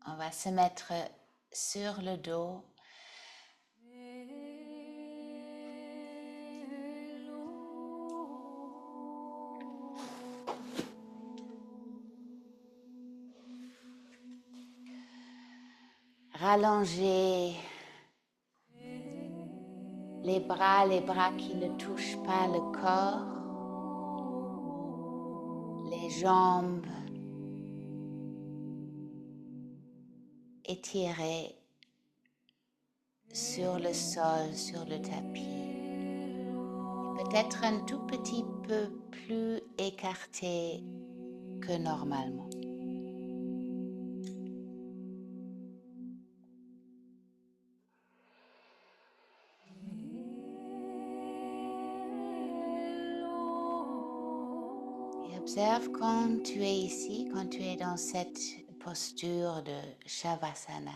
On va se mettre sur le dos. Rallonger les bras qui ne touchent pas le corps, les jambes étirées sur le sol, sur le tapis. Peut-être un tout petit peu plus écarté que normalement. Et observe quand tu es ici, quand tu es dans cette posture de Shavasana,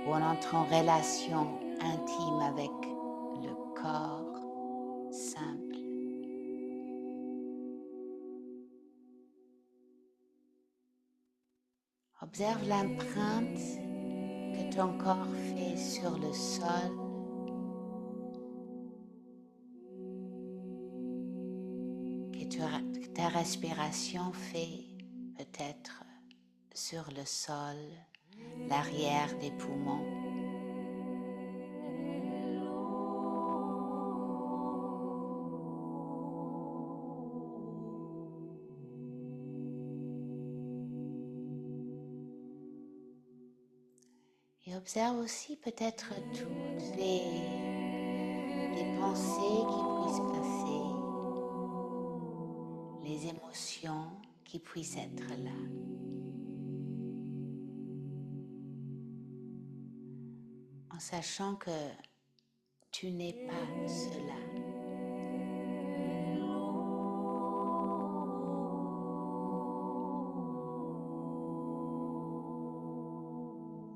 où on entre en relation intime avec le corps simple. Observe l'empreinte que ton corps fait sur le sol, que ta respiration fait peut-être sur le sol, l'arrière des poumons. Et observe aussi peut-être toutes les pensées qui puissent passer, les émotions qui puissent être là. En sachant que tu n'es pas cela.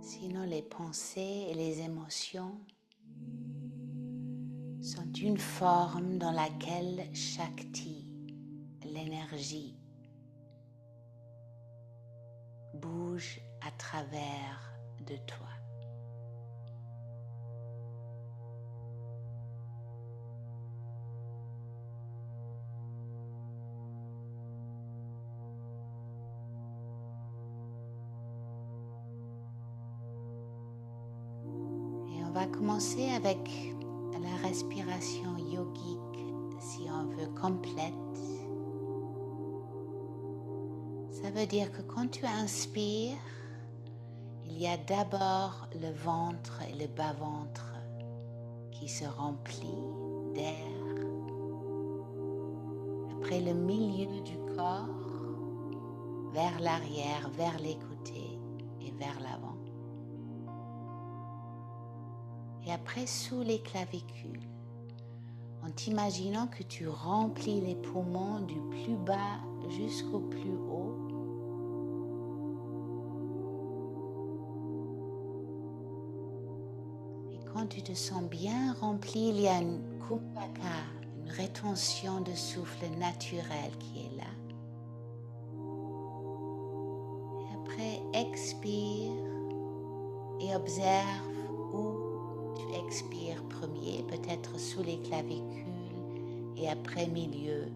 Sinon, les pensées et les émotions sont une forme dans laquelle Shakti, l'énergie, bouge à travers de toi. Et on va commencer avec la respiration yogique, si on veut, complète. Ça veut dire que quand tu inspires, il y a d'abord le ventre et le bas-ventre qui se remplit d'air. Après le milieu du corps, vers l'arrière, vers les côtés et vers l'avant. Et après sous les clavicules, en t'imaginant que tu remplis les poumons du plus bas jusqu'au plus haut. Et quand tu te sens bien rempli, il y a une kumbhaka, une rétention de souffle naturelle qui est là. Et après, expire et observe où tu expires premier, peut-être sous les clavicules, et après milieu,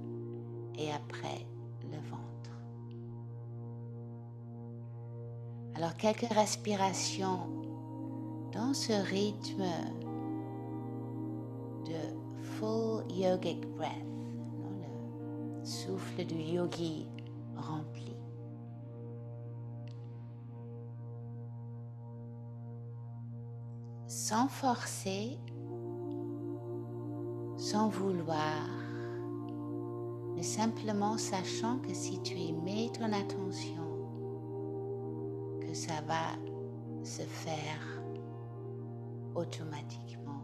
et après le ventre. Alors quelques respirations dans ce rythme de full yogic breath, le souffle du yogi rempli. Sans forcer, sans vouloir, mais simplement sachant que si tu y mets ton attention, que ça va se faire automatiquement.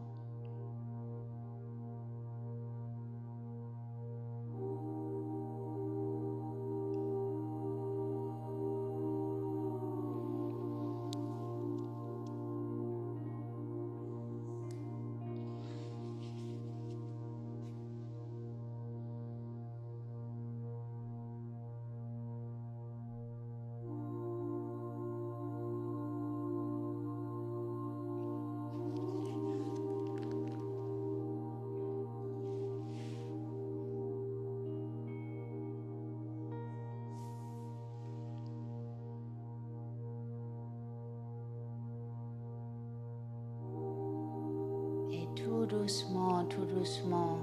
tout doucement,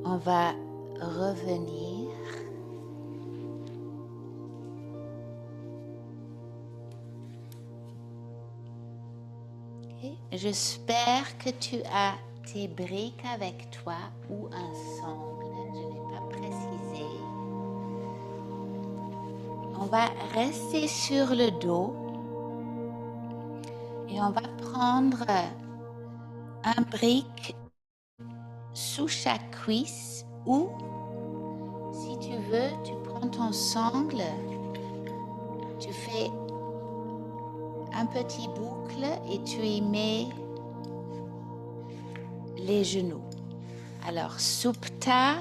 on va revenir. Okay. J'espère que tu as tes briques avec toi ou un sangle, je n'ai pas précisé. On va rester sur le dos et on va prendre un brique sous chaque cuisse ou, si tu veux, tu prends ton sangle, tu fais un petit boucle et tu y mets les genoux. Alors, Supta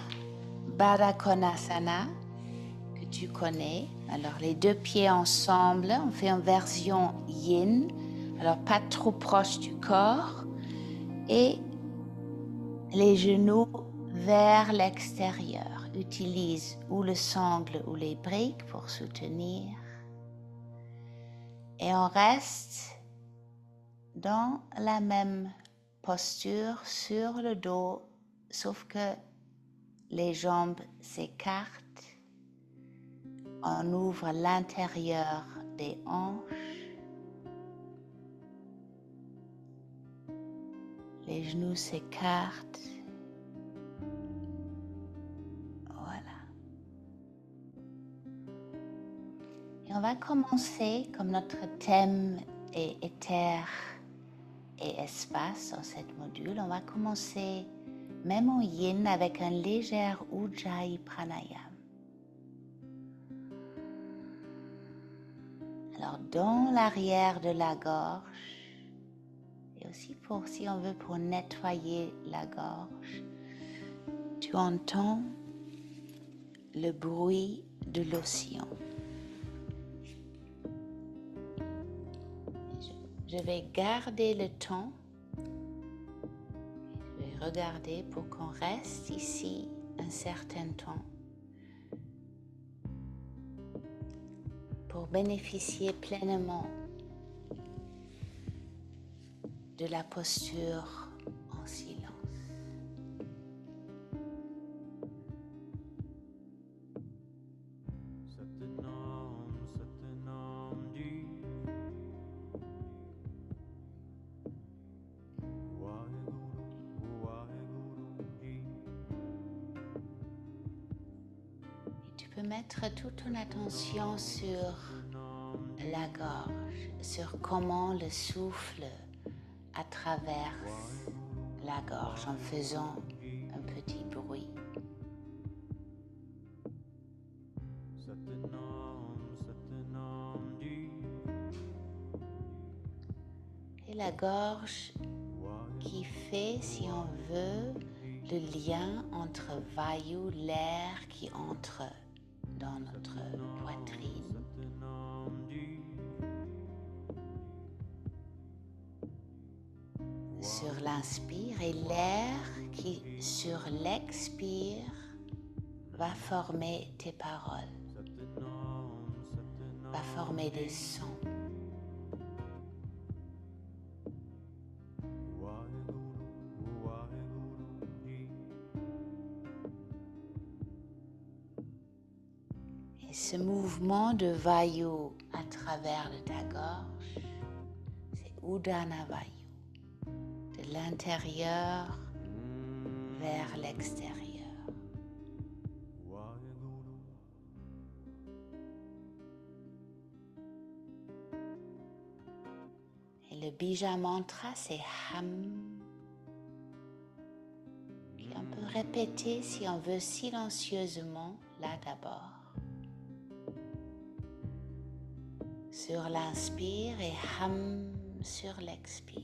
Baddha Konasana, que tu connais. Alors, les deux pieds ensemble, on fait une version yin. Alors, pas trop proche du corps. Et les genoux vers l'extérieur. Utilise ou le sangle ou les briques pour soutenir. Et on reste dans la même posture sur le dos, sauf que les jambes s'écartent. On ouvre l'intérieur des hanches. Les genoux s'écartent. Voilà. Et on va commencer, comme notre thème est éther et espace dans cette module, on va commencer même en yin avec un léger Ujjayi Pranayama. Alors dans l'arrière de la gorge, et aussi pour, si on veut, pour nettoyer la gorge, tu entends le bruit de l'océan. Je vais garder le temps, je vais regarder pour qu'on reste ici un certain temps pour bénéficier pleinement de la posture en silence. Tu peux mettre toute ton attention sur la gorge, sur comment le souffle traverse la gorge en faisant un petit bruit. Et la gorge qui fait, si on veut, le lien entre Vayu, l'air qui entre dans notre poitrine, sur l'inspire, et l'air qui, sur l'expire, va former tes paroles, va former des sons. Et ce mouvement de Vayu à travers ta gorge, c'est Udana Vayu. De l'intérieur vers l'extérieur. Et le bija mantra, c'est Ham. Et on peut répéter si on veut silencieusement, là d'abord. Sur l'inspire et Ham sur l'expire.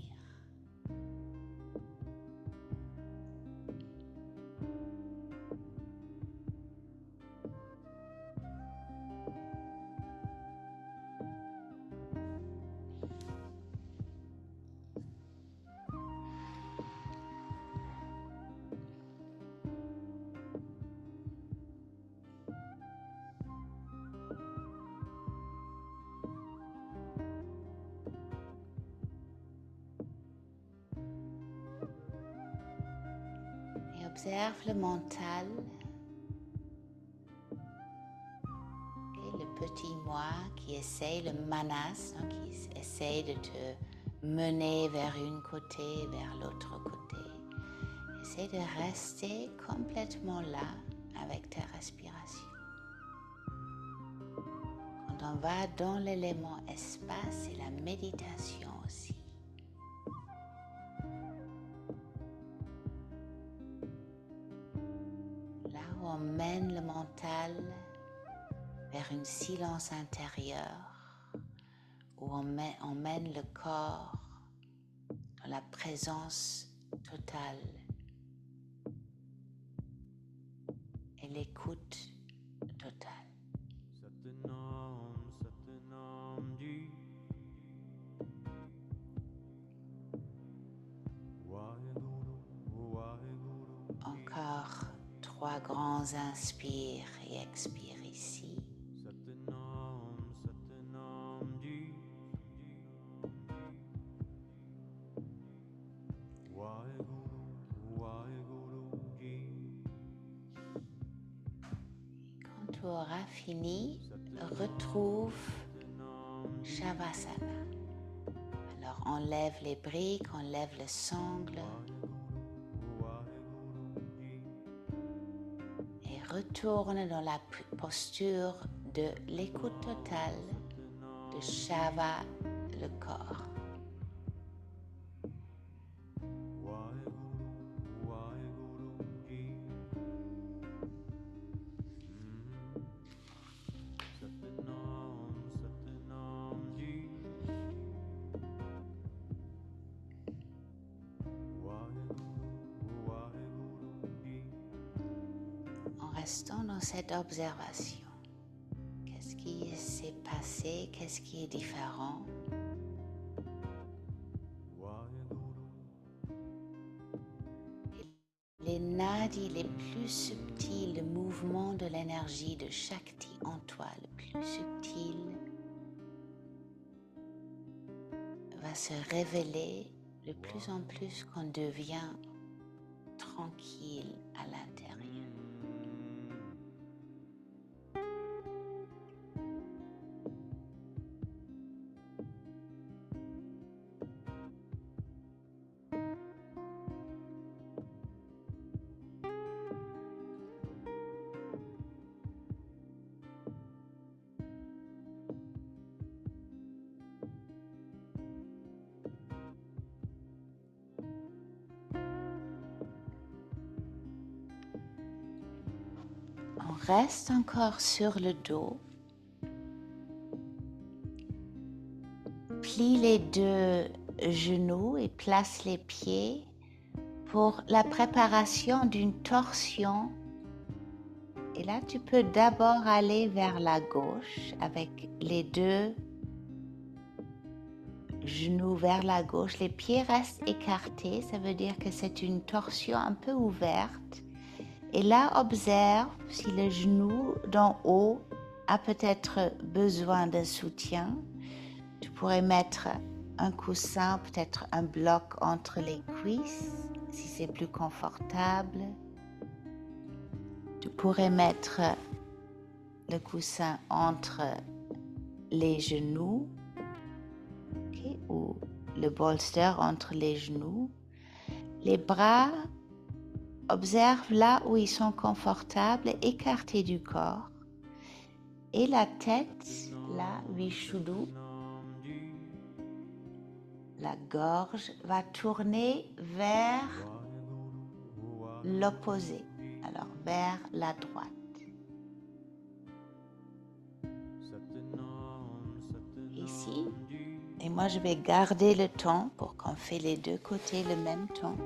Observe le mental et le petit moi qui essaye, le manas, hein, qui essaye de te mener vers une côté, vers l'autre côté. Essaye de rester complètement là avec ta respiration. Quand on va dans l'élément espace, c'est la méditation aussi. Là où on mène le mental vers un silence intérieur, où on mène le corps dans la présence totale et l'écoute totale. Encore 3 grands inspires et expires ici. Quand tu auras fini, retrouve Shavasana. Alors enlève les briques, enlève le sangle et retourne dans la posture de l'écoute totale de Shava, le corps. En restant dans cette observation, qu'est-ce qui s'est passé, qu'est-ce qui est différent? Les nadis les plus subtils, le mouvement de l'énergie de Shakti en toi, le plus subtil, va se révéler de plus en plus qu'on devient tranquille à l'intérieur. On reste encore sur le dos. Plie les 2 genoux et place les pieds pour la préparation d'une torsion. Et là, tu peux d'abord aller vers la gauche avec les 2 genoux vers la gauche. Les pieds restent écartés, ça veut dire que c'est une torsion un peu ouverte. Et là, observe si le genou d'en haut a peut-être besoin d'un soutien. Tu pourrais mettre un coussin, peut-être un bloc entre les cuisses, si c'est plus confortable. Tu pourrais mettre le coussin entre les genoux, okay, ou le bolster entre les genoux. Les bras, observe là où ils sont confortables, écartés du corps. Et la tête, là, Vishuddhu, la gorge va tourner vers l'opposé, alors vers la droite. Ici, et moi je vais garder le temps pour qu'on fait les 2 côtés le même temps.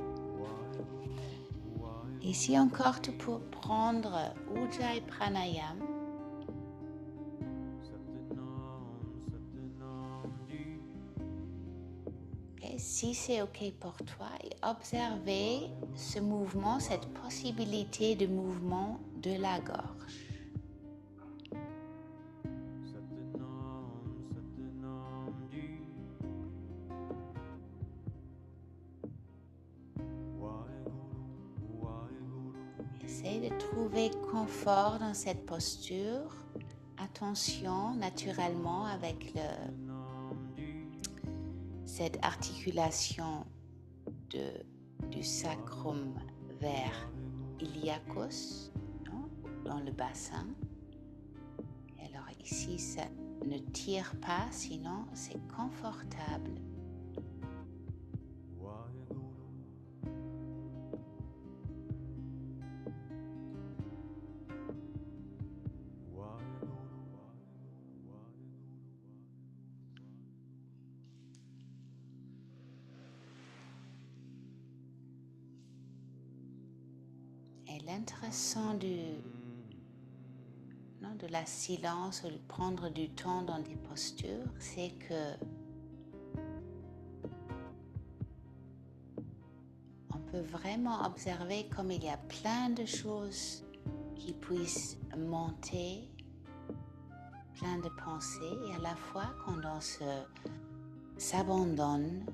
Ici encore, tu peux prendre Ujjayi Pranayam. Et si c'est OK pour toi, et observer ce mouvement, cette possibilité de mouvement de la gorge. confort dans cette posture. Attention naturellement avec cette articulation du sacrum vers iliacus, dans le bassin. Et alors ici, ça ne tire pas, sinon c'est confortable. Et l'intéressant de la silence ou de prendre du temps dans des postures, c'est que on peut vraiment observer comme il y a plein de choses qui puissent monter, plein de pensées, et à la fois quand on s'abandonne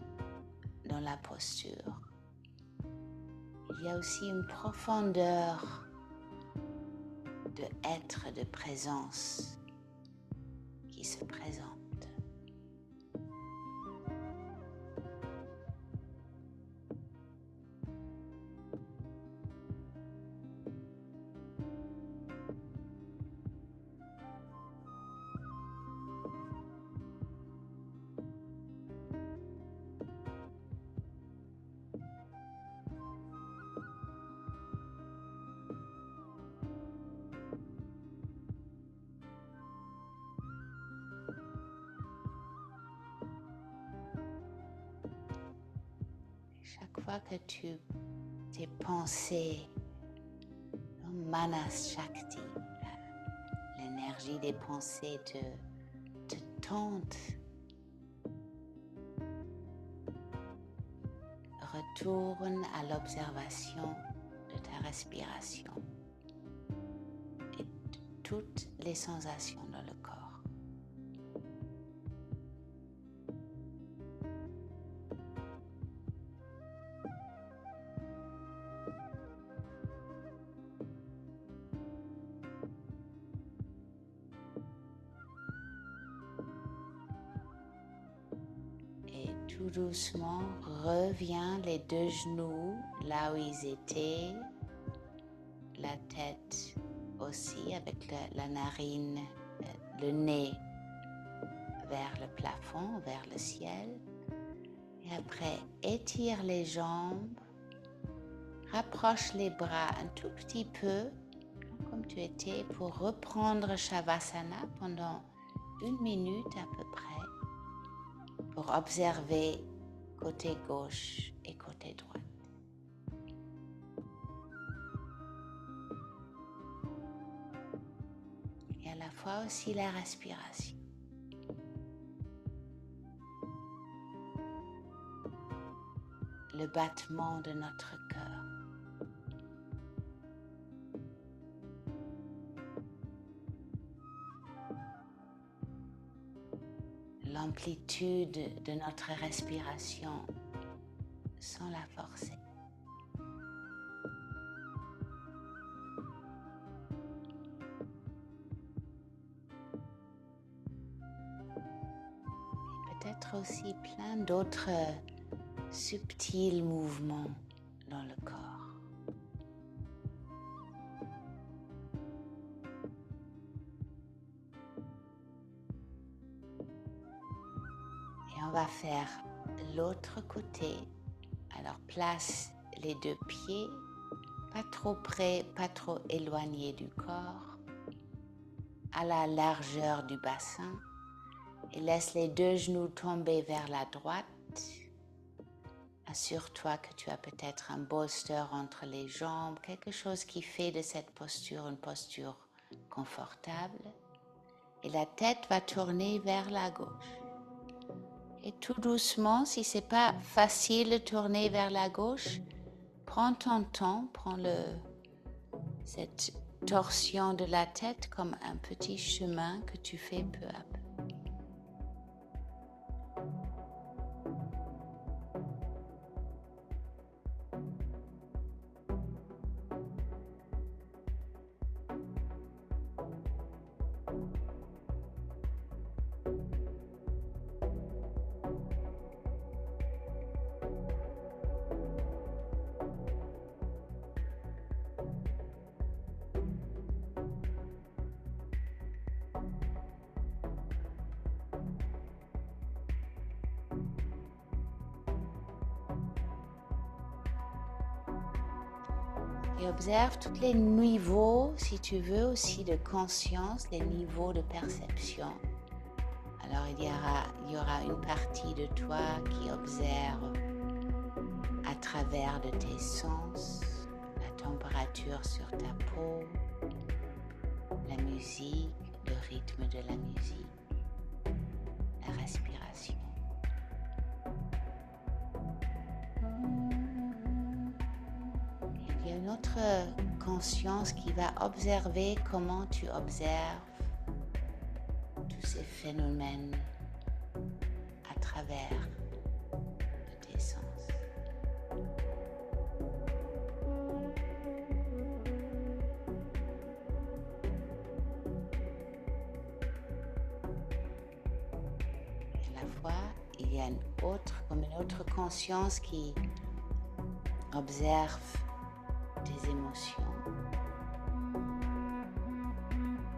dans la posture, il y a aussi une profondeur de être, de présence qui se présente. Chaque fois que tes pensées, Manas Shakti, l'énergie des pensées te tente, retourne à l'observation de ta respiration et de toutes les sensations dans le corps. Tout doucement, reviens les deux genoux là où ils étaient, la tête aussi avec la narine, le nez vers le plafond, vers le ciel. Et après, étire les jambes, rapproche les bras un tout petit peu, comme tu étais, pour reprendre Shavasana pendant 1 minute à peu près, pour observer côté gauche et côté droite. Et à la fois aussi la respiration. Le battement de notre cœur. L'amplitude de notre respiration sans la forcer. Et peut-être aussi plein d'autres subtils mouvements dans le corps. Et on va faire l'autre côté. Alors place les deux pieds, pas trop près, pas trop éloignés du corps, à la largeur du bassin, et laisse les deux genoux tomber vers la droite. Assure-toi que tu as peut-être un bolster entre les jambes, quelque chose qui fait de cette posture une posture confortable. Et la tête va tourner vers la gauche. Et tout doucement, si ce n'est pas facile de tourner vers la gauche, prends ton temps, prends cette torsion de la tête comme un petit chemin que tu fais peu à peu. Et observe tous les niveaux, si tu veux, aussi de conscience, les niveaux de perception. Alors il y aura une partie de toi qui observe à travers de tes sens, la température sur ta peau, la musique, le rythme de la musique, la respiration. Il y a une autre conscience qui va observer comment tu observes tous ces phénomènes à travers de tes sens. Et à la fois, il y a une autre conscience qui observe tes émotions,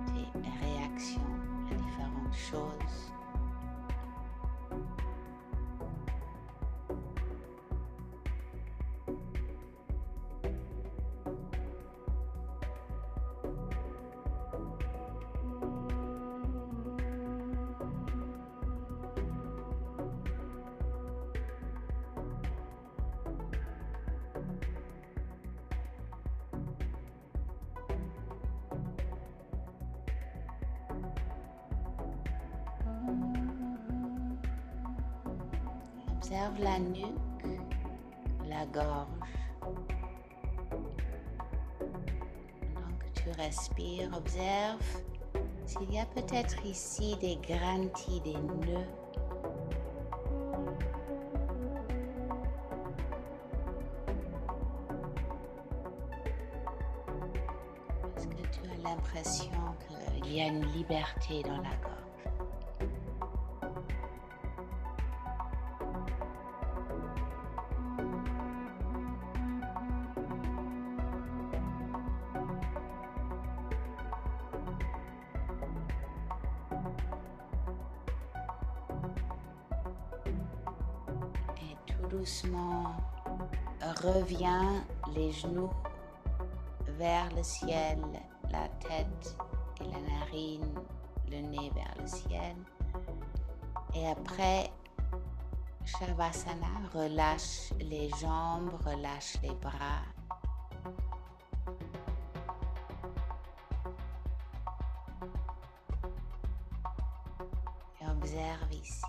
tes réactions à différentes choses. Observe la nuque, la gorge. Donc tu respires, observe s'il y a peut-être ici des grantilles, des nœuds. Est-ce que tu as l'impression qu'il y a une liberté dans la gorge? Doucement, reviens les genoux vers le ciel, la tête et la narine, le nez vers le ciel. Et après Shavasana, relâche les jambes, relâche les bras. Et observe ici.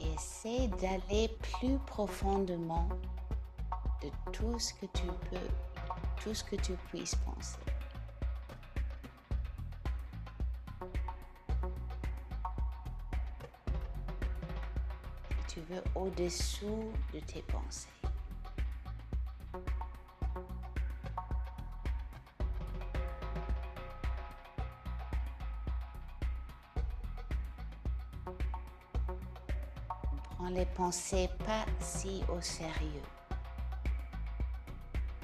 Essaie d'aller plus profondément de tout ce que tu peux, tout ce que tu puisses penser. Si tu veux au-dessous de tes pensées. On les pensait pas si au sérieux.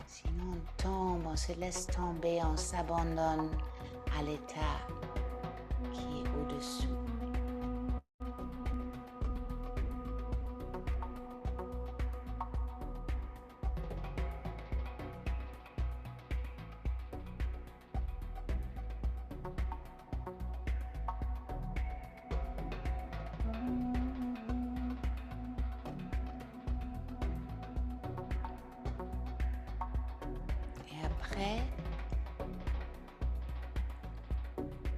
Sinon on tombe, on se laisse tomber, on s'abandonne à l'état qui est au-dessous. Après,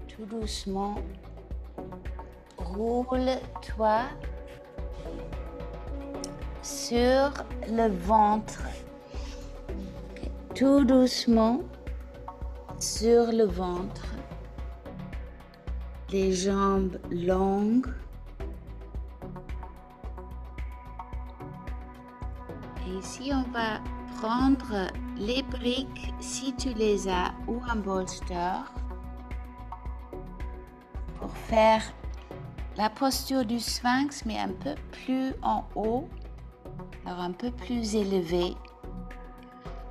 tout doucement, roule-toi sur le ventre. Tout doucement sur le ventre, les jambes longues. Et ici, on va prendre les briques, si tu les as, ou un bolster, pour faire la posture du sphinx, mais un peu plus en haut, alors un peu plus élevé.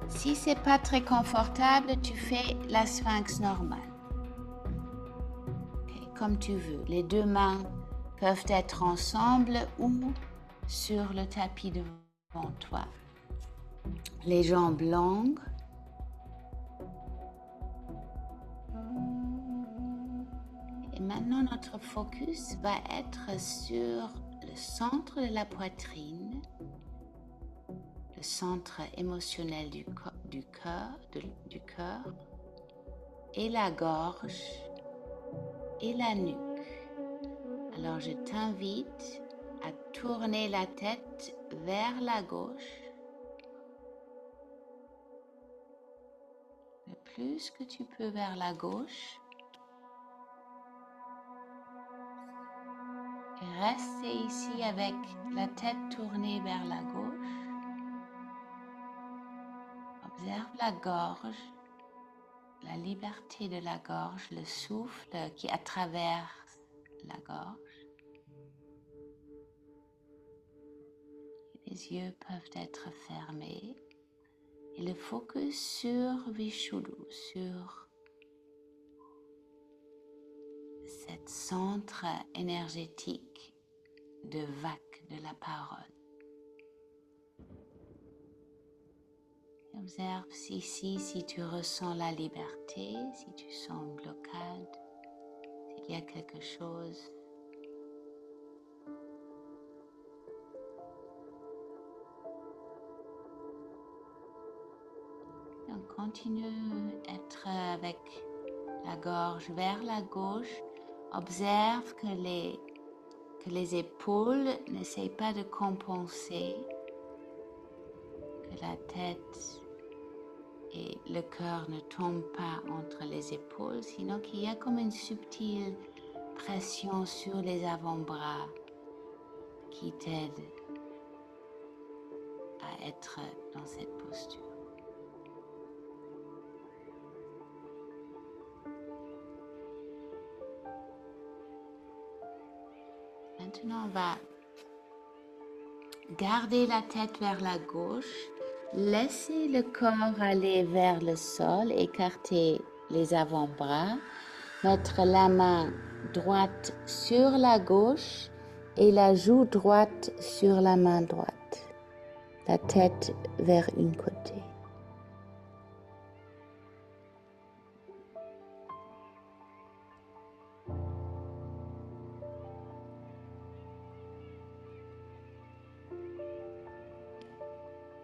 Si c'est pas très confortable, tu fais la sphinx normale. Okay, comme tu veux. Les deux mains peuvent être ensemble ou sur le tapis de devant toi. Les jambes longues. Et maintenant, notre focus va être sur le centre de la poitrine, le centre émotionnel du cœur, et la gorge et la nuque. Alors, je t'invite à tourner la tête vers la gauche. Le plus que tu peux vers la gauche. Et restez ici avec la tête tournée vers la gauche. Observe la gorge, la liberté de la gorge, le souffle qui traverse la gorge. Les yeux peuvent être fermés. Et le focus sur Vishuddhu, sur cet centre énergétique de vague de la parole. Observe ici si tu ressens la liberté, si tu sens une blocade, s'il y a quelque chose. Donc continue à être avec la gorge vers la gauche. Observe que les épaules n'essayent pas de compenser, que la tête et le cœur ne tombent pas entre les épaules, sinon qu'il y a comme une subtile pression sur les avant-bras qui t'aide à être dans cette posture. Maintenant, on va garder la tête vers la gauche, laisser le corps aller vers le sol, écarter les avant-bras, mettre la main droite sur la gauche et la joue droite sur la main droite, la tête vers une côté.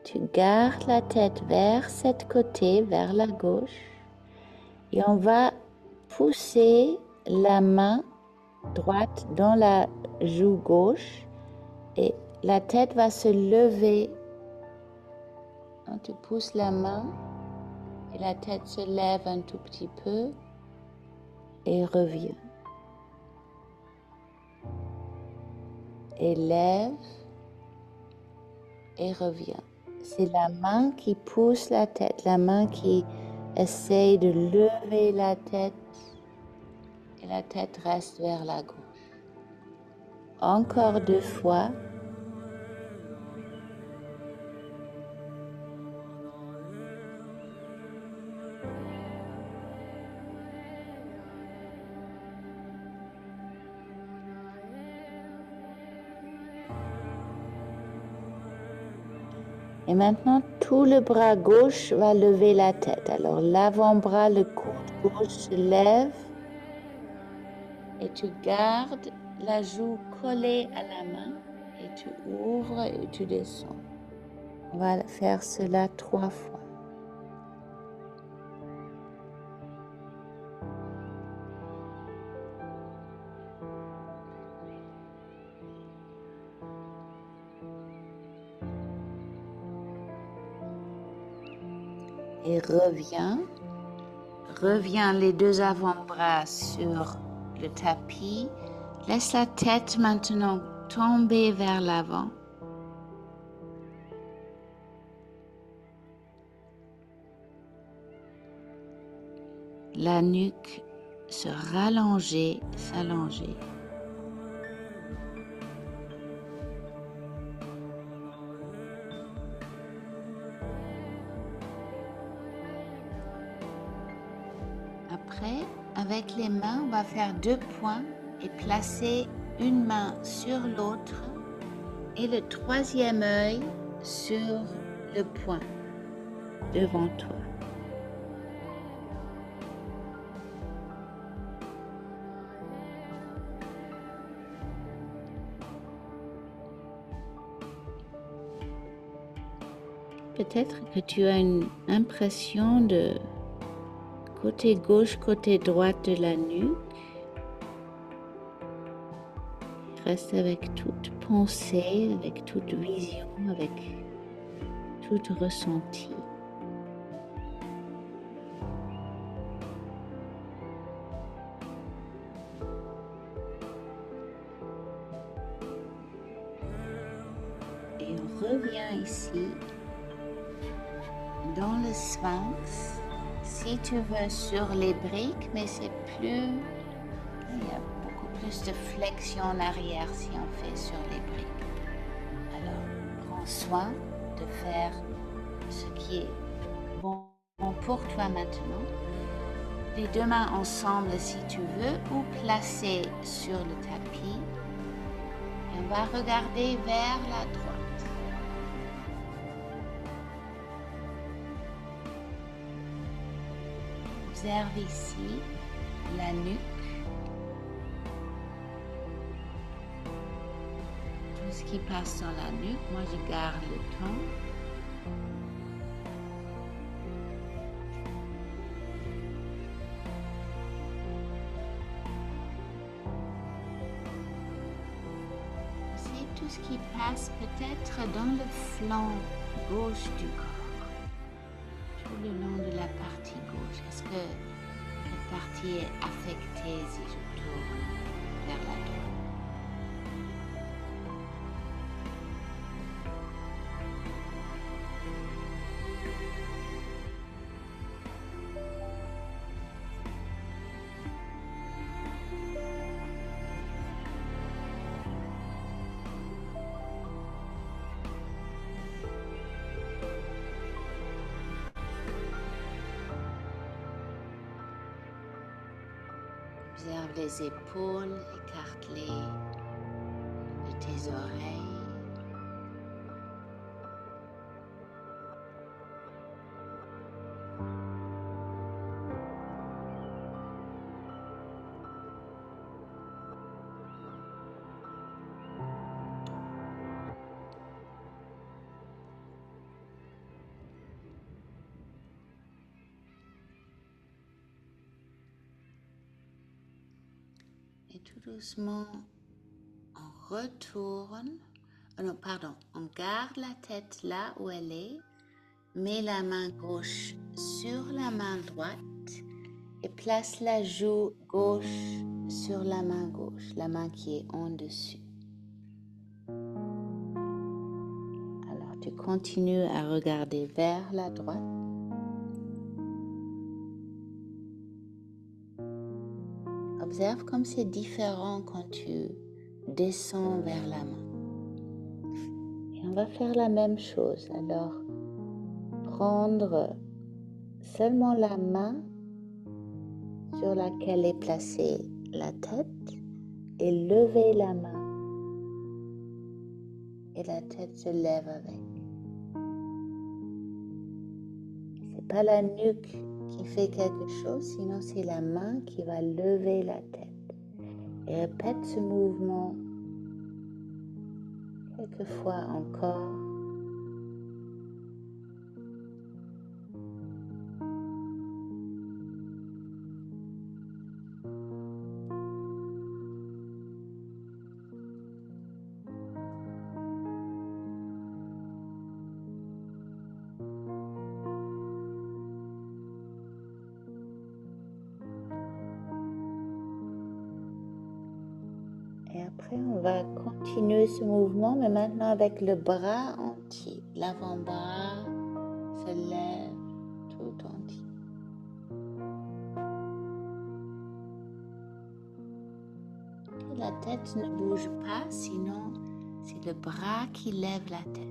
Tu gardes la tête vers cette côté, vers la gauche, et on va pousser la main droite dans la joue gauche et la tête va se lever. Tu pousses la main et la tête se lève un tout petit peu et revient. Et lève et revient. C'est la main qui pousse la tête, la main qui essaye de lever la tête et la tête reste vers la gauche. Encore 2 fois. Et maintenant, tout le bras gauche va lever la tête. Alors, l'avant-bras, le coude gauche se lève et tu gardes la joue collée à la main et tu ouvres et tu descends. On va faire cela 3 fois. Et reviens les 2 avant-bras sur le tapis. Laisse la tête maintenant tomber vers l'avant. La nuque se rallonger, s'allonger. Après, avec les mains, on va faire 2 points et placer une main sur l'autre et le 3e œil sur le point devant toi. Peut-être que tu as une impression de côté gauche, côté droite de la nuque. Reste avec toute pensée, avec toute vision, avec tout ressenti. Et on revient ici dans le sphinx, si tu veux, sur les briques, mais c'est plus, il y a beaucoup plus de flexion en arrière si on fait sur les briques. Alors, prends soin de faire ce qui est bon pour toi maintenant. Les deux mains ensemble si tu veux, ou placées sur le tapis. Et on va regarder vers la droite. Observe ici la nuque, tout ce qui passe dans la nuque. Moi, je garde le temps. Aussi, tout ce qui passe peut-être dans le flanc gauche du corps, tout le long de la partie gauche. Est-ce que cette partie est affectée si je tourne vers la droite? Observe les épaules écartelées de tes oreilles. Et tout doucement, on retourne, non pardon, on garde la tête là où elle est, met la main gauche sur la main droite et place la joue gauche sur la main gauche, la main qui est en dessus. Alors tu continues à regarder vers la droite. Observe comme c'est différent quand tu descends vers la main. Et on va faire la même chose. Alors, prendre seulement la main sur laquelle est placée la tête et lever la main. Et la tête se lève avec. C'est pas la nuque qui fait quelque chose, sinon c'est la main qui va lever la tête. Et répète ce mouvement quelques fois encore. Et après, on va continuer ce mouvement, mais maintenant avec le bras entier. L'avant-bras se lève tout entier. Et la tête ne bouge pas, sinon c'est le bras qui lève la tête.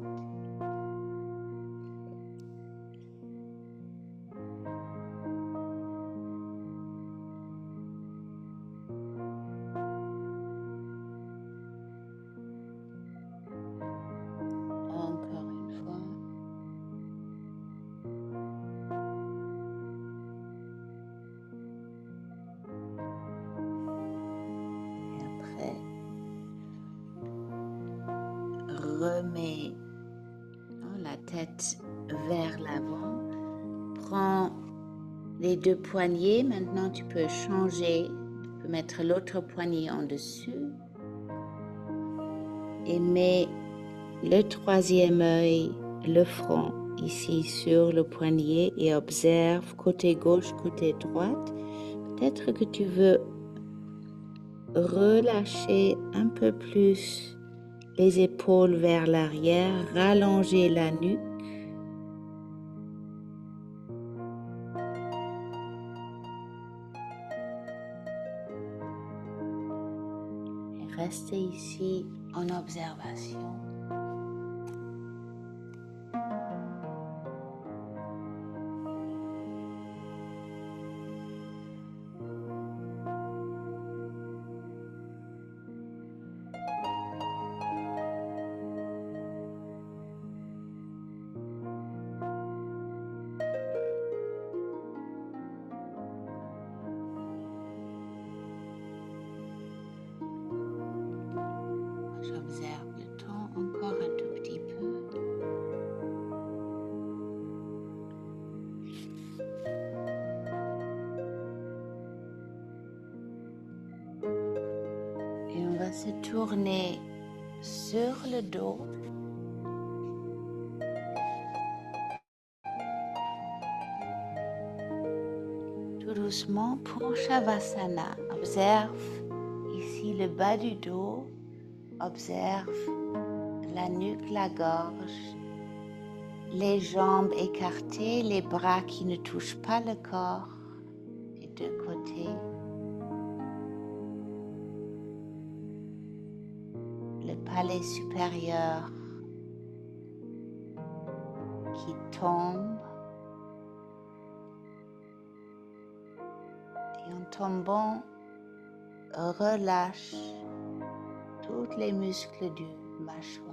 Encore une remets la tête vers l'avant. Prends les deux poignets. Maintenant, tu peux changer. Tu peux mettre l'autre poignet en dessus. Et mets le troisième œil, le front, ici sur le poignet et observe côté gauche, côté droite. Peut-être que tu veux relâcher un peu plus les épaules vers l'arrière, rallonger la nuque. Et restez ici en observation. J'observe le temps encore un tout petit peu. Et on va se tourner sur le dos. Tout doucement pour Shavasana. Observe ici le bas du dos. Observe la nuque, la gorge, les jambes écartées, les bras qui ne touchent pas le corps des deux côtés. Le palais supérieur qui tombe. Et en tombant, relâche tous les muscles du mâchoire.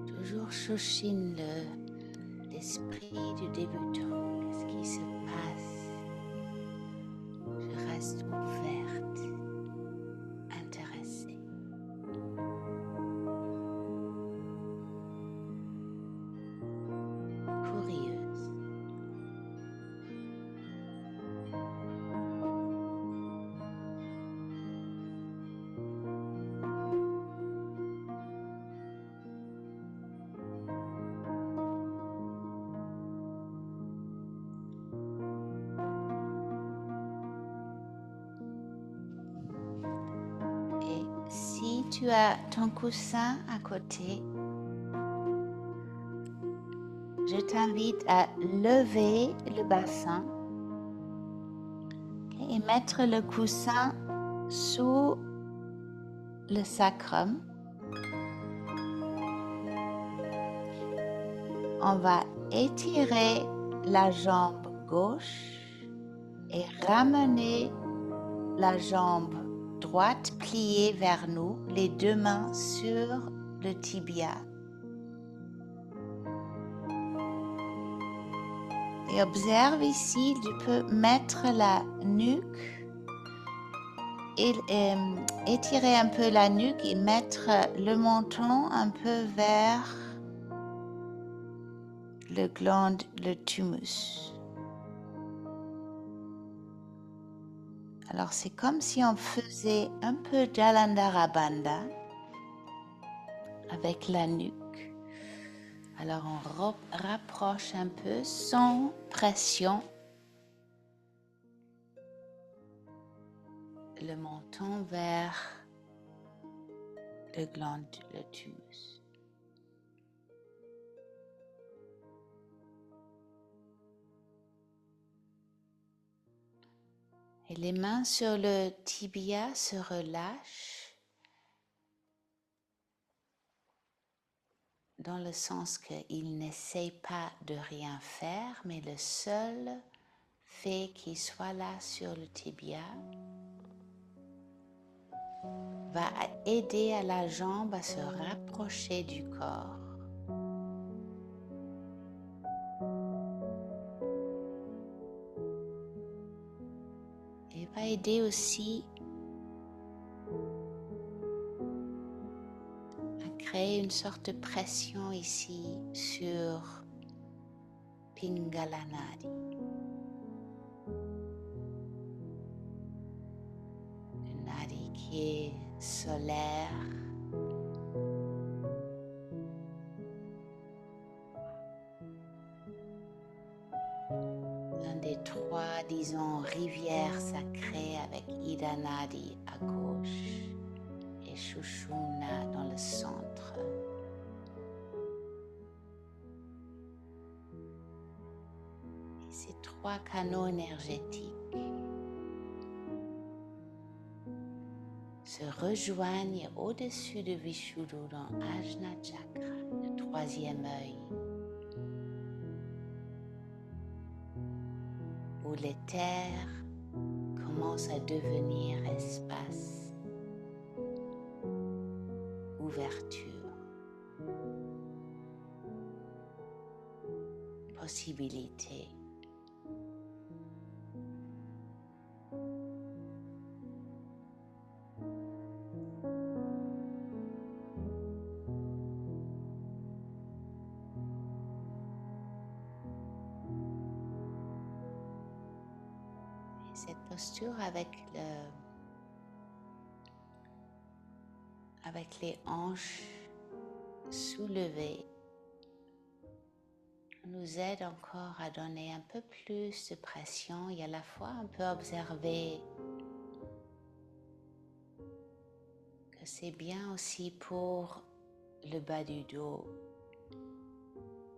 Toujours Shoshin, l'esprit du débutant. Qu'est-ce qui se passe? Je reste ouverte, intéressée. Curieuse. Si tu as ton coussin à côté, je t'invite à lever le bassin et mettre le coussin sous le sacrum. On va étirer la jambe gauche et ramener la jambe droite pliée vers nous, les deux mains sur le tibia. Et observe ici, tu peux mettre la nuque et étirer un peu la nuque et mettre le menton un peu vers le glande, le thymus. Alors c'est comme si on faisait un peu Jalandhara Bandha avec la nuque. Alors on rapproche un peu sans pression le menton vers le gland, le thymus. Et les mains sur le tibia se relâchent dans le sens qu'il n'essaye pas de rien faire, mais le seul fait qu'il soit là sur le tibia va aider à la jambe à se rapprocher du corps. Et va aider aussi à créer une sorte de pression ici sur Pingala Nadi. Le nadi qui est solaire, l'un des trois, disons, rivières sacrées avec Ida Nadi à gauche et Shushumna dans le centre. Et ces trois canaux énergétiques se rejoignent au-dessus de Vishuddha dans Ajna Chakra, le troisième œil, où l'éther commence à devenir espace, ouverture, possibilité. Cette posture avec les hanches soulevées nous aide encore à donner un peu plus de pression et à la fois on peut observer que c'est bien aussi pour le bas du dos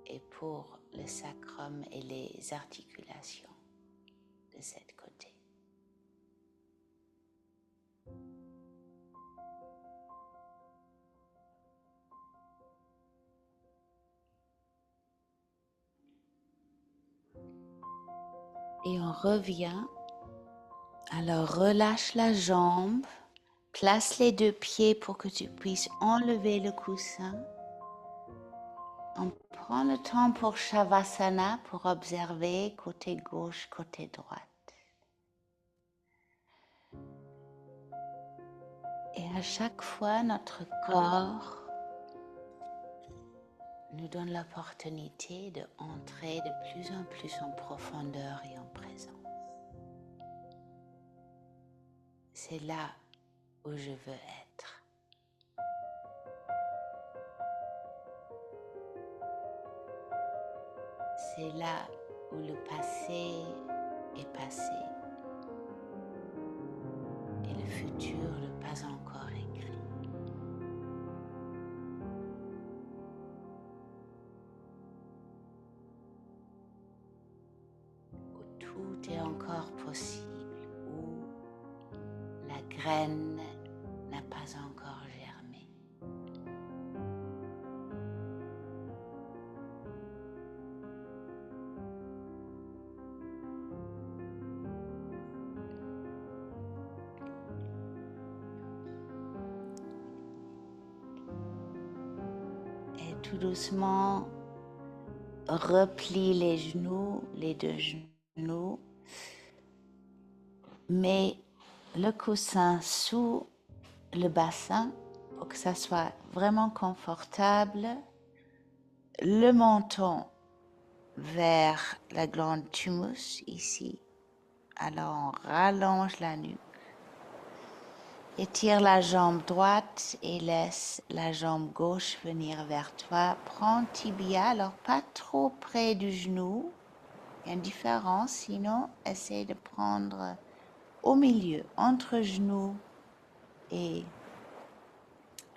et pour le sacrum et les articulations de cette côté. Et on revient, alors relâche la jambe, place les deux pieds pour que tu puisses enlever le coussin. On prend le temps pour Shavasana, pour observer côté gauche, côté droite. Et à chaque fois, notre corps nous donne l'opportunité d'entrer de plus en plus en profondeur et en présence. C'est là où je veux être. C'est là où le passé est passé et le futur n'est pas encore écrit. Où tout est encore possible, où la graine n'a pas encore germé. Et tout doucement, replie les genoux, les deux genoux, mets le coussin sous le bassin pour que ça soit vraiment confortable, le menton vers la glande thymus ici, alors on rallonge la nuque Étire la jambe droite et laisse la jambe gauche venir vers toi. Prends tibia, alors pas trop près du genou. Il y a une différence, sinon essaye de prendre au milieu, entre genou et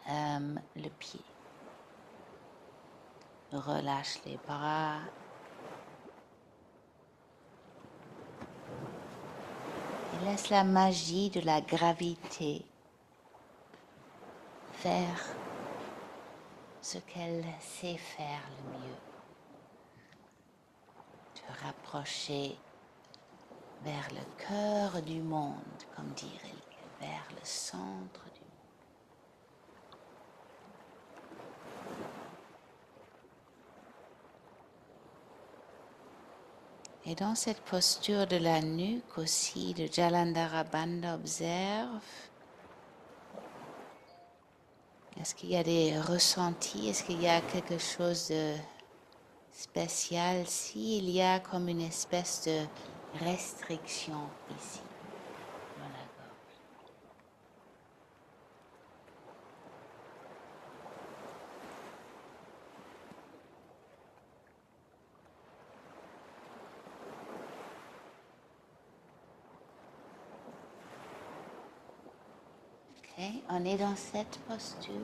le pied. Relâche les bras. Et laisse la magie de la gravité faire ce qu'elle sait faire le mieux. Te rapprocher vers le cœur du monde, comme dirait Rilke, vers le centre du monde. Et dans cette posture de la nuque aussi, de Jalandhara Bandha, observe. Est-ce qu'il y a des ressentis? Est-ce qu'il y a quelque chose de spécial? S'il y a comme une espèce de restriction ici, dans la gorge. Ok, on est dans cette posture.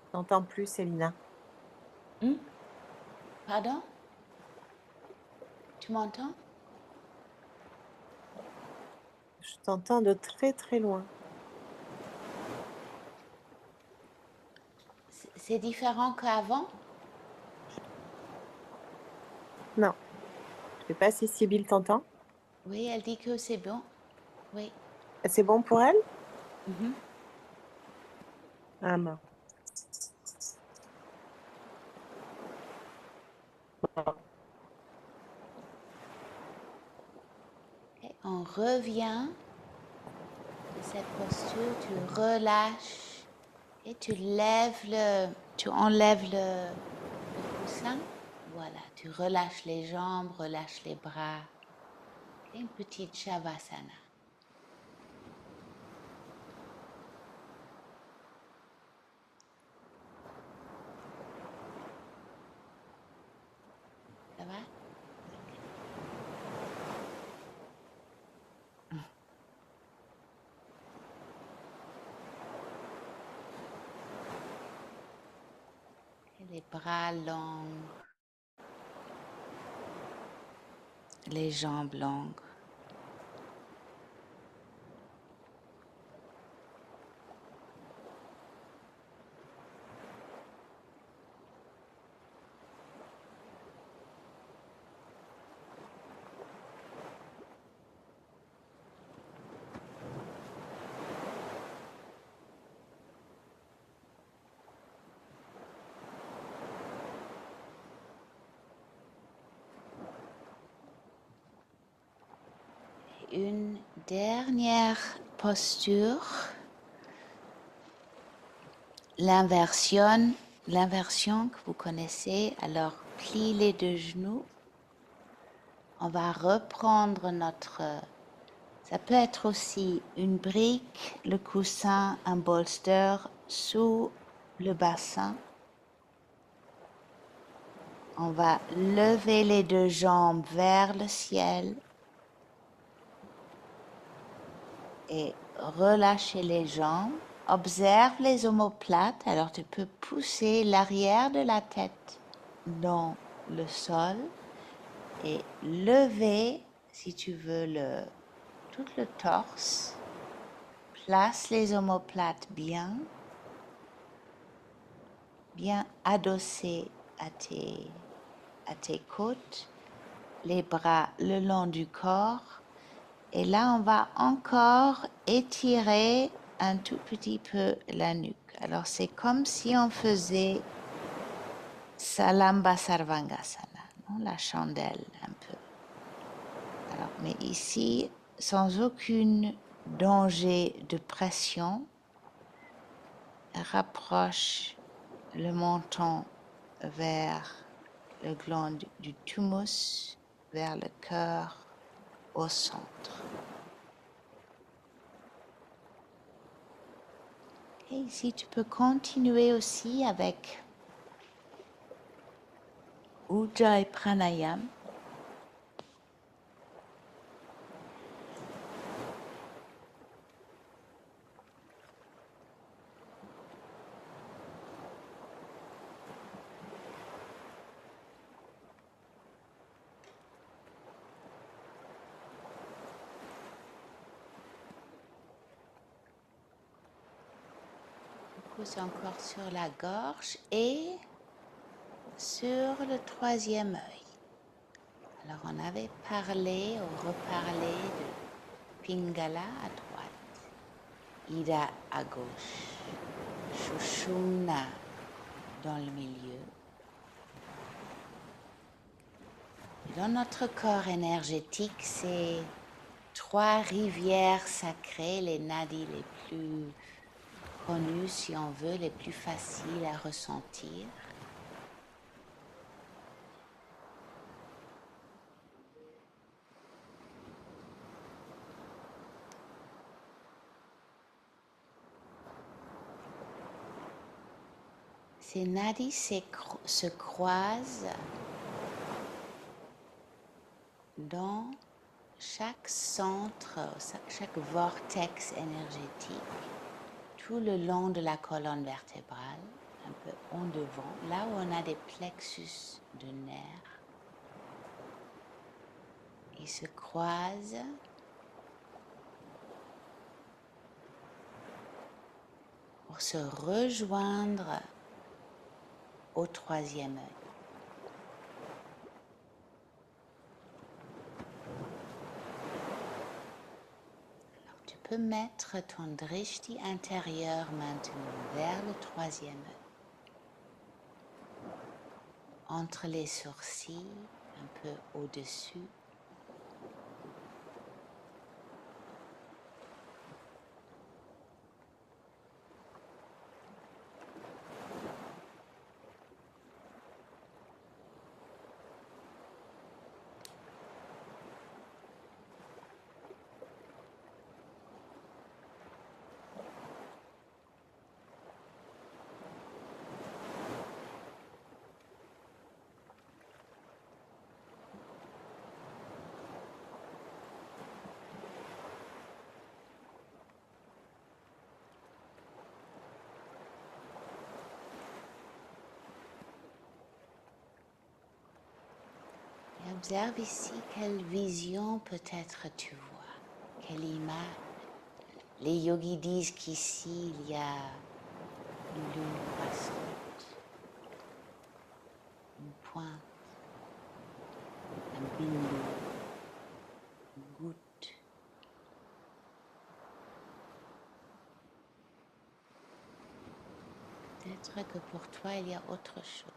Je t'entends plus, Célina. Pardon? Tu m'entends? Je t'entends de très très loin. C'est différent qu'avant? Non. Je sais pas si Sybille t'entend. Oui, elle dit que c'est bon. Oui. C'est bon pour elle? Mhm. Ah non. Ok, on revient de cette posture, tu relâches et tu enlèves le coussin. Voilà, tu relâches les jambes, relâches les bras. Ok, une petite Shavasana. Ça va? Ok, les bras longs, les jambes longues. une dernière posture, l'inversion que vous connaissez. Alors, plie les deux genoux. On va reprendre ça peut être aussi une brique, le coussin, un bolster sous le bassin. On va lever les deux jambes vers le ciel et relâcher les jambes. Observe les omoplates. Alors tu peux pousser l'arrière de la tête dans le sol et lever, si tu veux, tout le torse. Place les omoplates bien adossés à tes côtes, les bras le long du corps. Et là, on va encore étirer un tout petit peu la nuque. Alors, c'est comme si on faisait Salamba Sarvangasana, non? La chandelle un peu. Alors, mais ici, sans aucun danger de pression, rapproche le menton vers le gland du thymus, vers le cœur, au centre. Et ici, tu peux continuer aussi avec Ujjayi Pranayam. Pousse encore sur la gorge et sur le troisième œil. Alors, on avait parlé ou reparlé de Pingala à droite, Ida à gauche, Sushumna dans le milieu. Et dans notre corps énergétique, c'est 3 rivières sacrées, les nadis les plus connus, si on veut, les plus faciles à ressentir. Ces nadis se croisent dans chaque centre, chaque vortex énergétique, tout le long de la colonne vertébrale, un peu en devant, là où on a des plexus de nerfs. Ils se croisent pour se rejoindre au troisième œil. Tu peux mettre ton drishti intérieur maintenant vers le troisième œil, entre les sourcils, un peu au-dessus. Et observe ici quelle vision peut-être tu vois, quelle image. Les yogis disent qu'ici il y a une lune croissante, une pointe, un bindu, une goutte. Peut-être que pour toi il y a autre chose.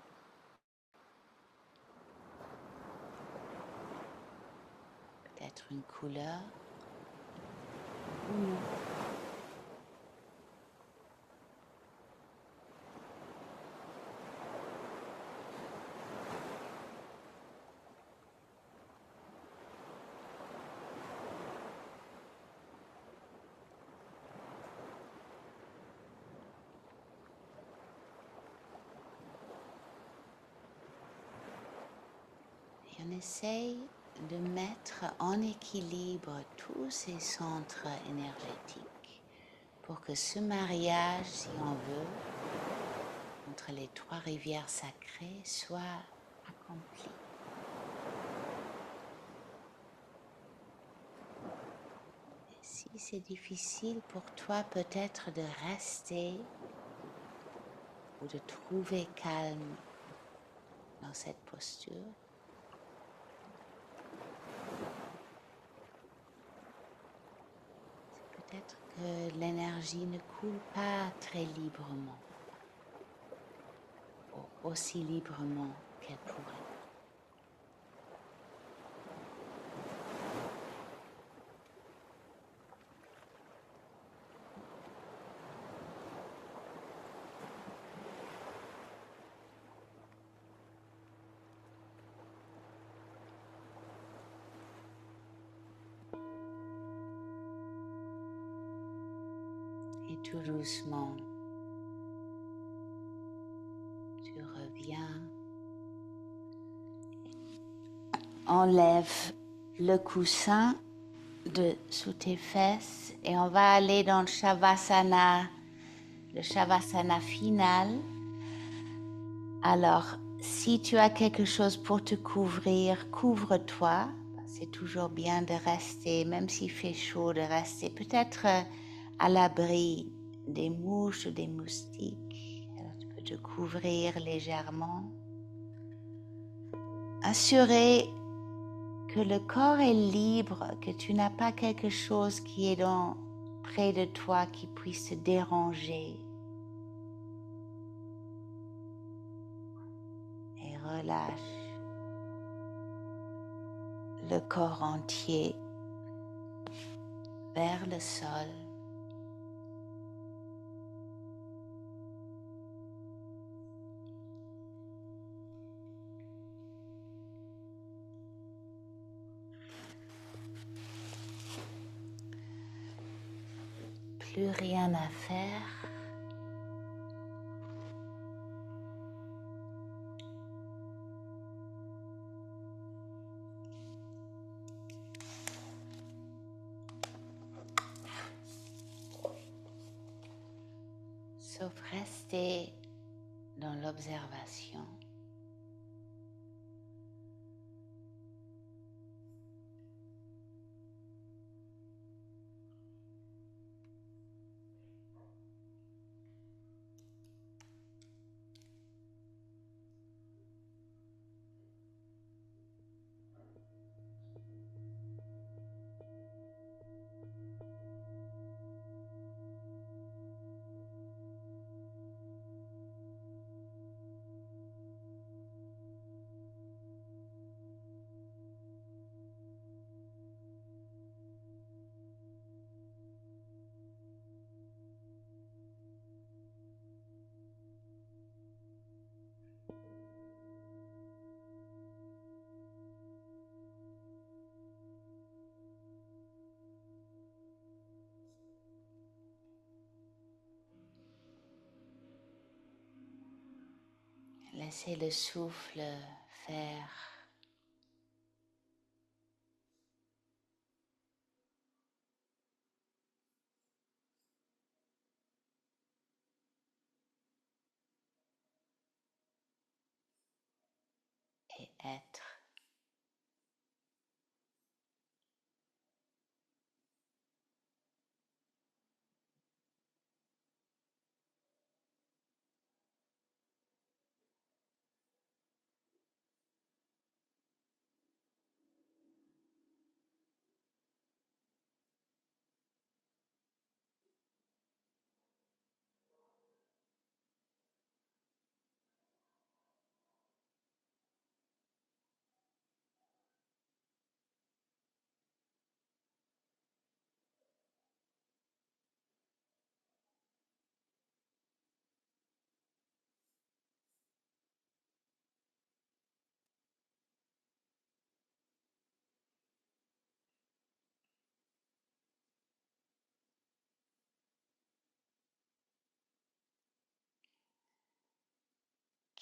Peut-être une couleur, Non. Et on essaye de mettre en équilibre tous ces centres énergétiques pour que ce mariage, si on veut, entre les trois rivières sacrées soit accompli. Et si c'est difficile pour toi peut-être de rester ou de trouver calme dans cette posture, peut-être que l'énergie ne coule pas très librement, ou aussi librement qu'elle pourrait. Et tout doucement, tu reviens. Enlève le coussin de sous tes fesses et on va aller dans le Shavasana final. Alors, si tu as quelque chose pour te couvrir, couvre-toi. C'est toujours bien de rester, même s'il fait chaud, de rester peut-être à l'abri des mouches ou des moustiques. Alors, tu peux te couvrir légèrement. Assurer que le corps est libre, que tu n'as pas quelque chose qui est près de toi qui puisse te déranger. Et relâche le corps entier vers le sol. Plus rien à faire. Sauf rester dans l'observation. Laissez le souffle faire. Et être.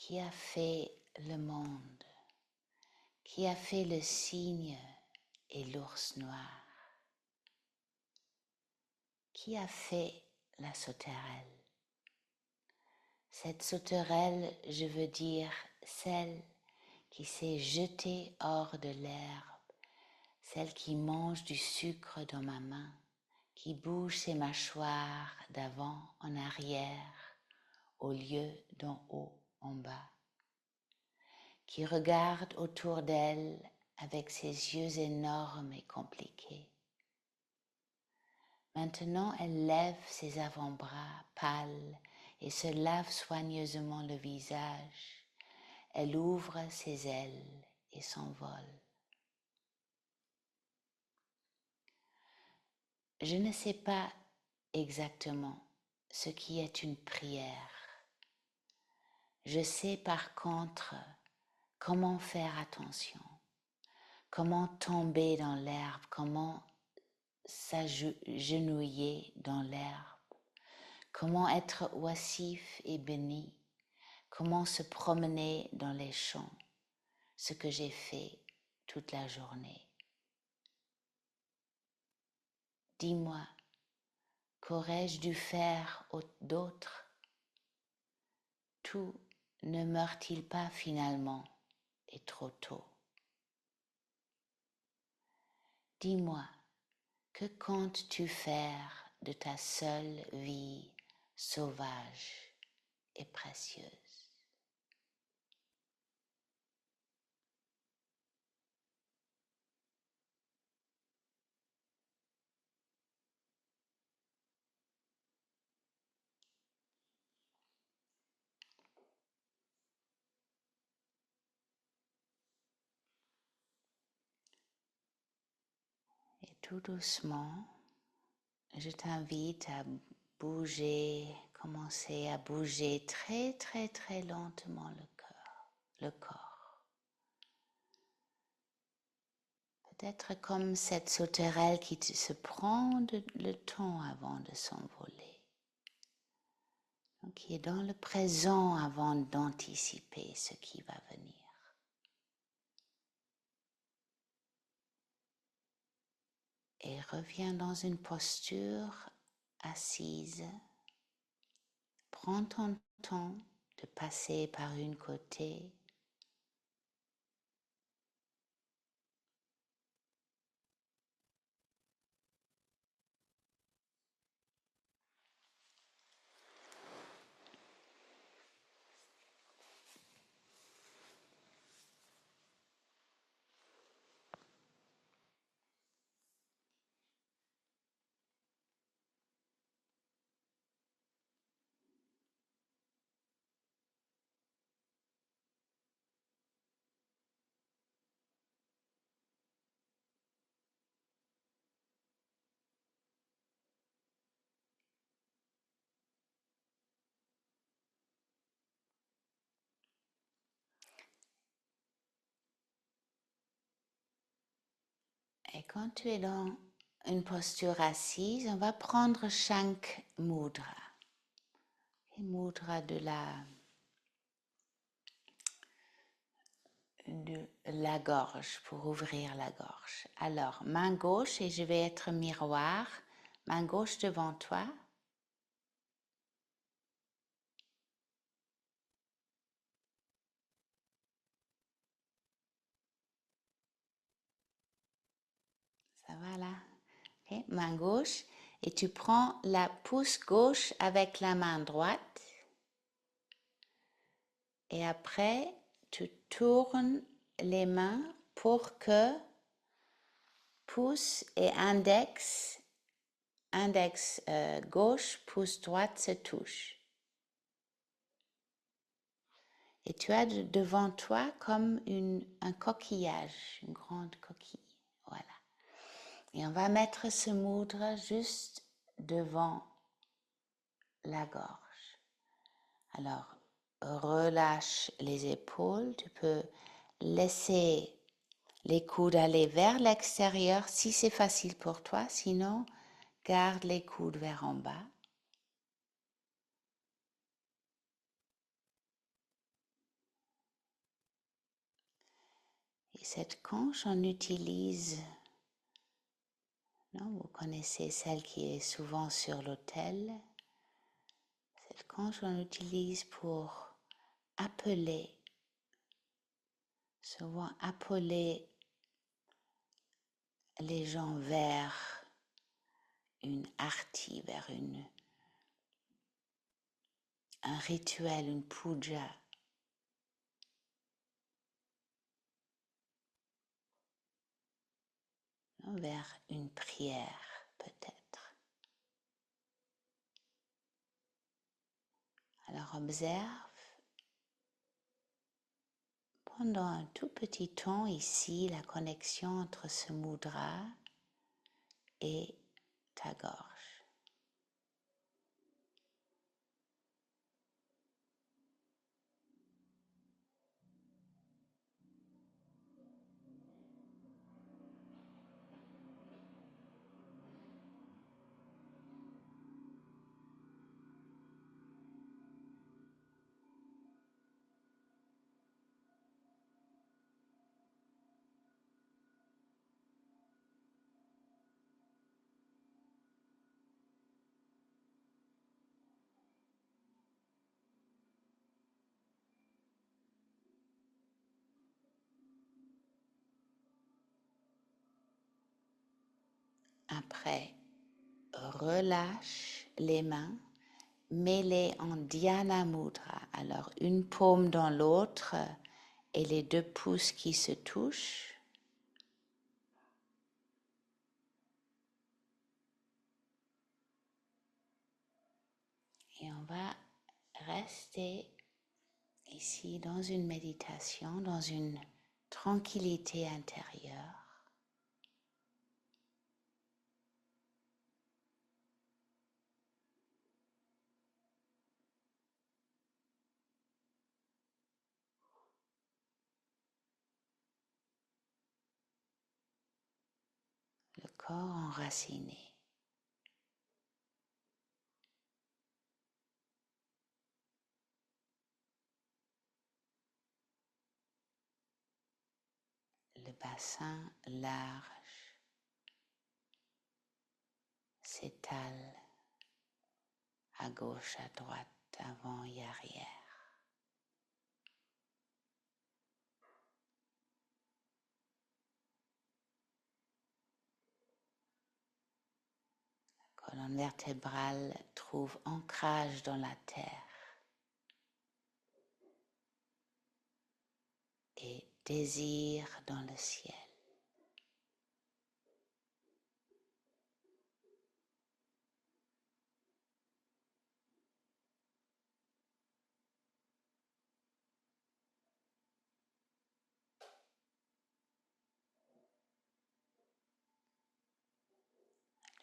qui a fait le monde, qui a fait le cygne et l'ours noir, qui a fait la sauterelle. Cette sauterelle, je veux dire celle qui s'est jetée hors de l'herbe, celle qui mange du sucre dans ma main, qui bouge ses mâchoires d'avant en arrière, au lieu d'en haut en bas, qui regarde autour d'elle avec ses yeux énormes et compliqués. Maintenant, elle lève ses avant-bras pâles et se lave soigneusement le visage. Elle ouvre ses ailes et s'envole. Je ne sais pas exactement ce qui est une prière. Je sais par contre comment faire attention, comment tomber dans l'herbe, comment s'agenouiller dans l'herbe, comment être oisif et béni, comment se promener dans les champs, ce que j'ai fait toute la journée. Dis-moi, qu'aurais-je dû faire d'autre? Tout ne meurt-il pas finalement et trop tôt? Dis-moi, que comptes-tu faire de ta seule vie sauvage et précieuse? Et tout doucement, je t'invite à bouger, commencer à bouger très très très lentement le corps. Peut-être comme cette sauterelle qui se prend le temps avant de s'envoler. Donc qui est dans le présent avant d'anticiper ce qui va venir. Et reviens dans une posture assise. Prends ton temps de passer par une côté. Et quand tu es dans une posture assise, on va prendre chaque mudra. Et mudra de la gorge, pour ouvrir la gorge. Alors, main gauche, et je vais être miroir, main gauche devant toi. Ça va là? Okay. Main gauche, et tu prends la pouce gauche avec la main droite. Et après, tu tournes les mains pour que pouce et index gauche, pouce droite se touchent. Et tu as devant toi comme un coquillage, une grande coquille. Voilà. Et on va mettre ce mudra juste devant la gorge. Alors, relâche les épaules. Tu peux laisser les coudes aller vers l'extérieur si c'est facile pour toi. Sinon, garde les coudes vers en bas. Et cette conche, on utilise, non, vous connaissez celle qui est souvent sur l'autel. Cette conche, on utilise pour appeler, souvent appeler les gens vers une arti, vers un rituel, une puja. Vers une prière peut-être. Alors observe pendant un tout petit temps ici la connexion entre ce mudra et ta gorge. Après, relâche les mains, mets-les en Dhyana Mudra. Alors une paume dans l'autre et les deux pouces qui se touchent. Et on va rester ici dans une méditation, dans une tranquillité intérieure. Le corps enraciné. Le bassin large s'étale à gauche, à droite, avant et arrière. La colonne vertébrale trouve ancrage dans la terre et désir dans le ciel.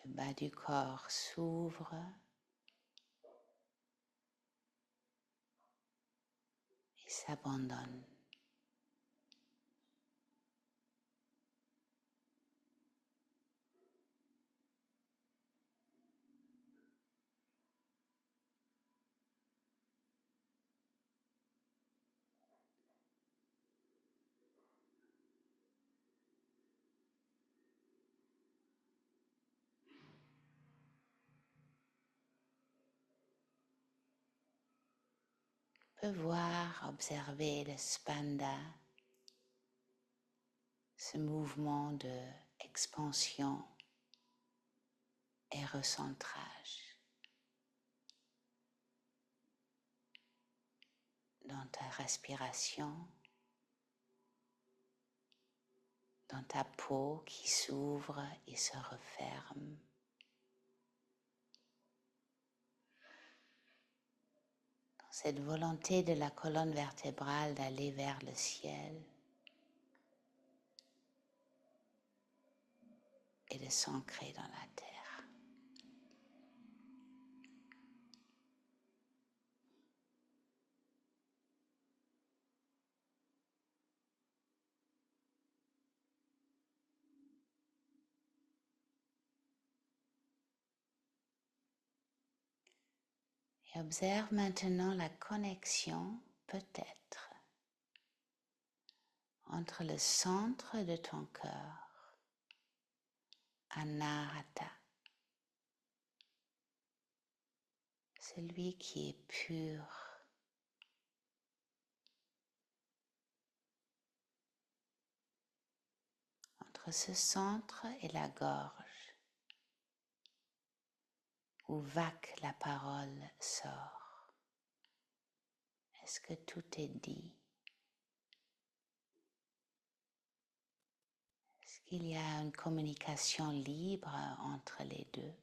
Le bas du corps s'ouvre et s'abandonne. On peut voir, observer le spanda, ce mouvement de expansion et recentrage dans ta respiration, dans ta peau qui s'ouvre et se referme. Dans cette volonté de la colonne vertébrale d'aller vers le ciel et de s'ancrer dans la terre. Et observe maintenant la connexion, peut-être, entre le centre de ton cœur, Anahata, celui qui est pur, entre ce centre et la gorge, où vague la parole sort. Est-ce que tout est dit? Est-ce qu'il y a une communication libre entre les deux?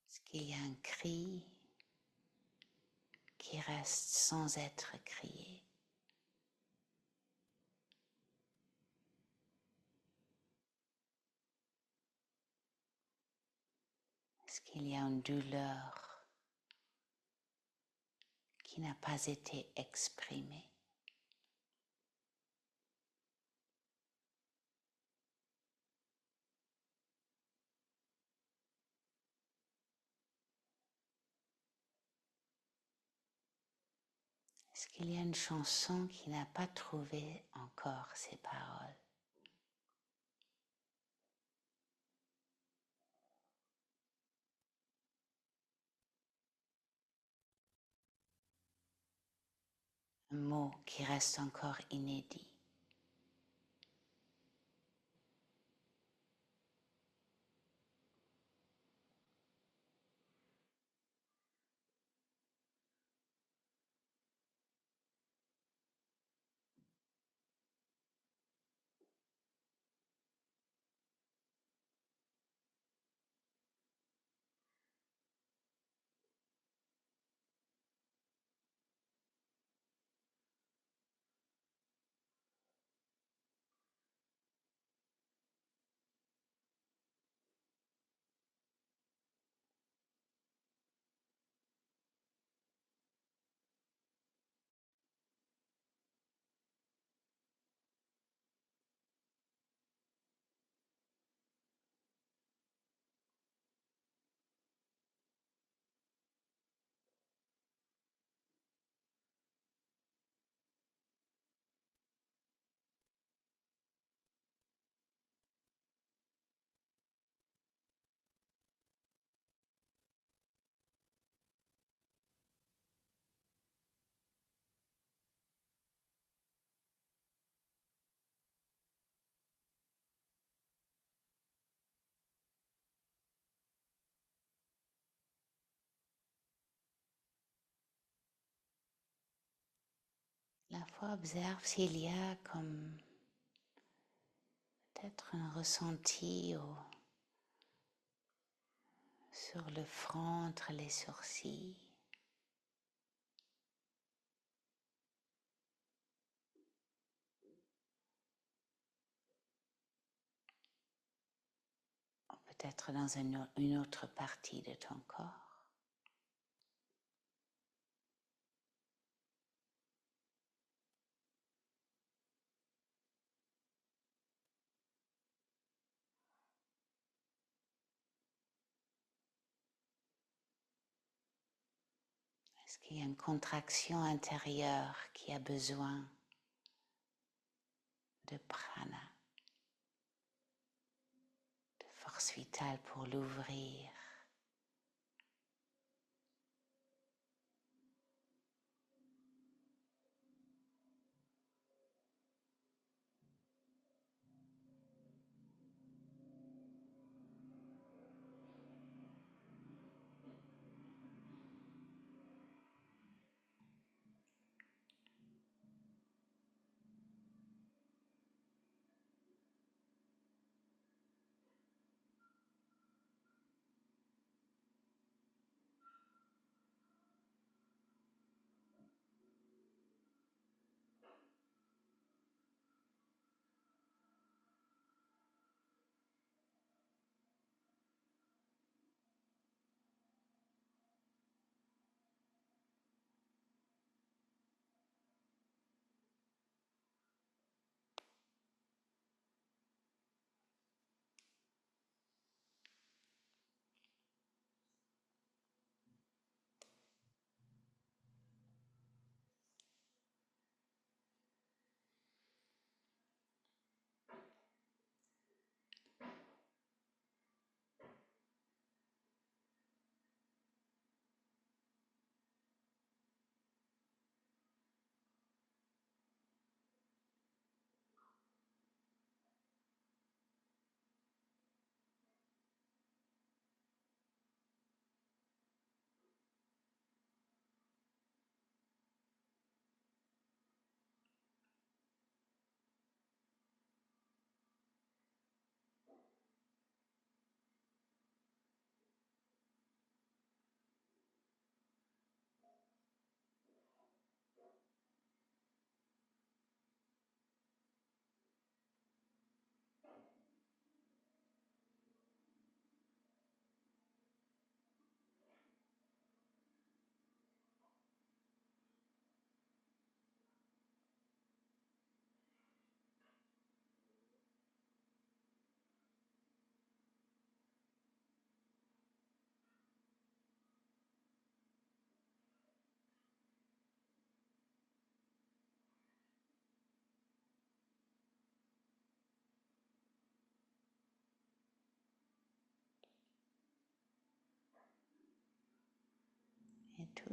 Est-ce qu'il y a un cri qui reste sans être crié? Est-ce qu'il y a une douleur qui n'a pas été exprimée? Est-ce qu'il y a une chanson qui n'a pas trouvé encore ses paroles? Un mot qui reste encore inédit? La fois observe s'il y a comme peut-être un ressenti sur le front, entre les sourcils. Ou peut-être dans une autre partie de ton corps. Est-ce qu'il y a une contraction intérieure qui a besoin de prana, de force vitale pour l'ouvrir?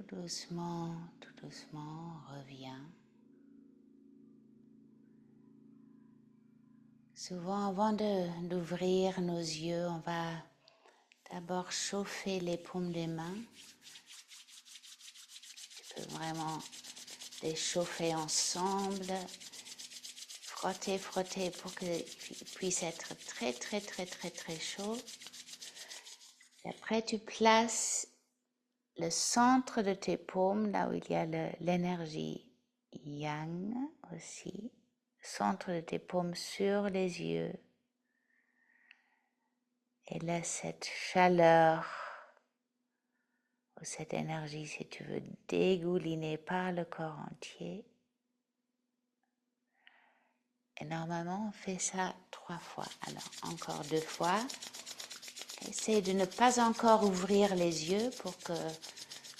tout doucement, reviens. Souvent, avant d'ouvrir nos yeux, on va d'abord chauffer les paumes des mains. Tu peux vraiment les chauffer ensemble, frotter pour qu'ils puissent être très, très, très, très, très chauds. Et après, tu places le centre de tes paumes, là où il y a l'énergie yang aussi, centre de tes paumes sur les yeux. Et laisse cette chaleur ou cette énergie, si tu veux, dégouliner par le corps entier. Et normalement, on fait ça 3 fois. Alors, encore 2 fois. Essaye de ne pas encore ouvrir les yeux pour que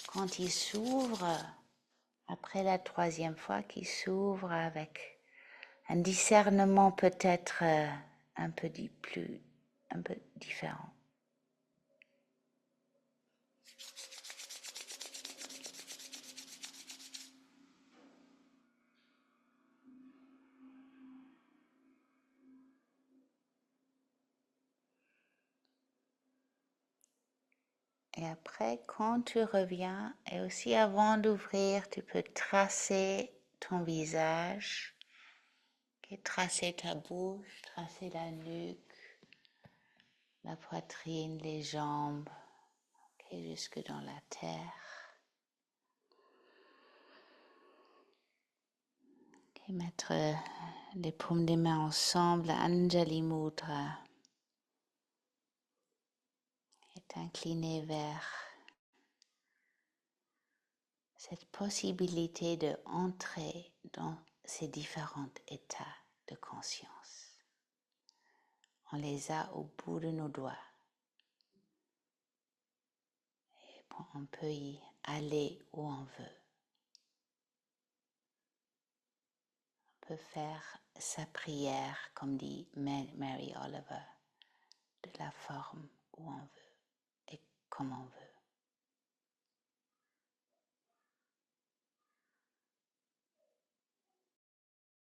quand ils s'ouvrent, après la 3e fois, qu'ils s'ouvrent avec un discernement peut-être un peu différent. Et après, quand tu reviens, et aussi avant d'ouvrir, tu peux tracer ton visage, tracer ta bouche, tracer la nuque, la poitrine, les jambes, jusque dans la terre. Et mettre les paumes des mains ensemble, Anjali Mudra, et t'incliner vers cette possibilité de entrer dans ces différents états de conscience. On les a au bout de nos doigts. Et bon, on peut y aller où on veut. On peut faire sa prière, comme dit Mary Oliver, de la forme où on veut et comme on veut.